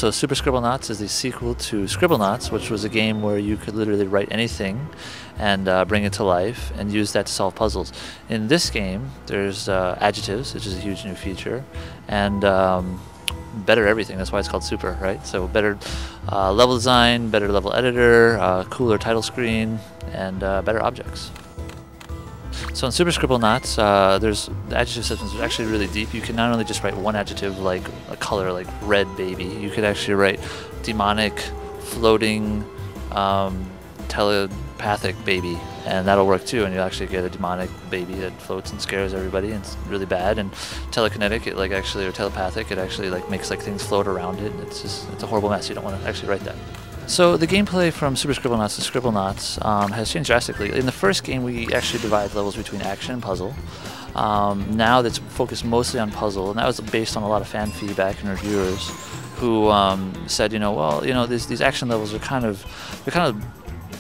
So Super Scribblenauts is the sequel to Scribblenauts, which was a game where you could literally write anything and bring it to life and use that to solve puzzles. In this game, there's adjectives, which is a huge new feature, and better everything. That's why it's called Super, right? So better level design, better level editor, cooler title screen, and better objects. So in Super Scribblenauts, the adjective systems are actually really deep. You can not only just write one adjective like a color, like red baby, you could actually write demonic, floating, telepathic baby, and that'll work too, and you'll actually get a demonic baby that floats and scares everybody, and it's really bad. And telekinetic, it or telepathic, it actually makes things float around it. It's a horrible mess. You don't want to actually write that. So the gameplay from Super Scribblenauts to Scribblenauts has changed drastically. In the first game, we actually divided levels between action and puzzle. Now that's focused mostly on puzzle, and that was based on a lot of fan feedback and reviewers who said, these action levels are kind of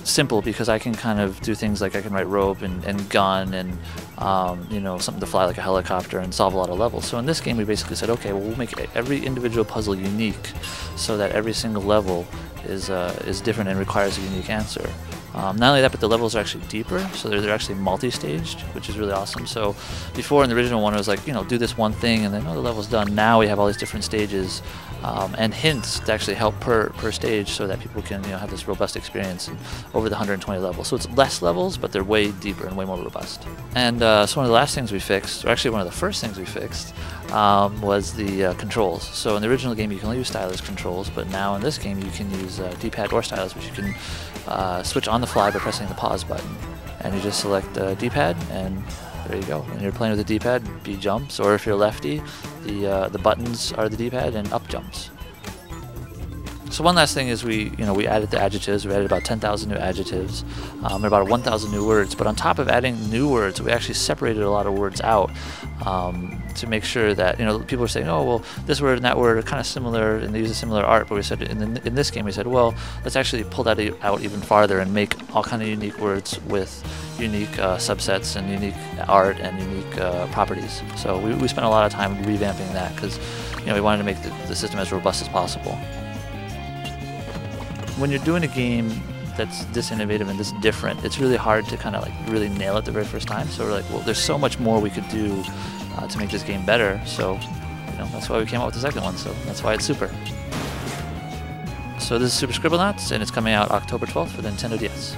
simple because I can kind of do things like I can write rope and gun and something to fly like a helicopter and solve a lot of levels. So in this game we basically said, okay, well, we'll make every individual puzzle unique so that every single level is different and requires a unique answer. Not only that, but the levels are actually deeper, so they're actually multi-staged, which is really awesome. So before in the original one it was like, do this one thing and then, the level's done. Now we have all these different stages and hints to actually help per stage so that people can have this robust experience over the 120 levels. So it's less levels, but they're way deeper and way more robust. And so one of the last things we fixed, or actually one of the first things we fixed, was the controls. So in the original game you can only use stylus controls, but now in this game you can use D-pad or stylus, which you can switch on the fly by pressing the pause button. And you just select D-pad, and there you go. When you're playing with the D-pad, B jumps, or if you're lefty, the buttons are the D-pad and up jumps. So one last thing is we added the adjectives. We added about 10,000 new adjectives and about 1,000 new words. But on top of adding new words, we actually separated a lot of words out to make sure that people are saying, oh well, this word and that word are kind of similar and they use a similar art. But we said in this game we said, well, let's actually pull that out even farther and make all kind of unique words with unique subsets and unique art and unique properties. So we spent a lot of time revamping that because we wanted to make the system as robust as possible. When you're doing a game that's this innovative and this different, it's really hard to kind of really nail it the very first time. So we're like, well, there's so much more we could do to make this game better. So that's why we came out with the second one. So that's why it's Super. So this is Super Scribblenauts, and it's coming out October 12th for the Nintendo DS.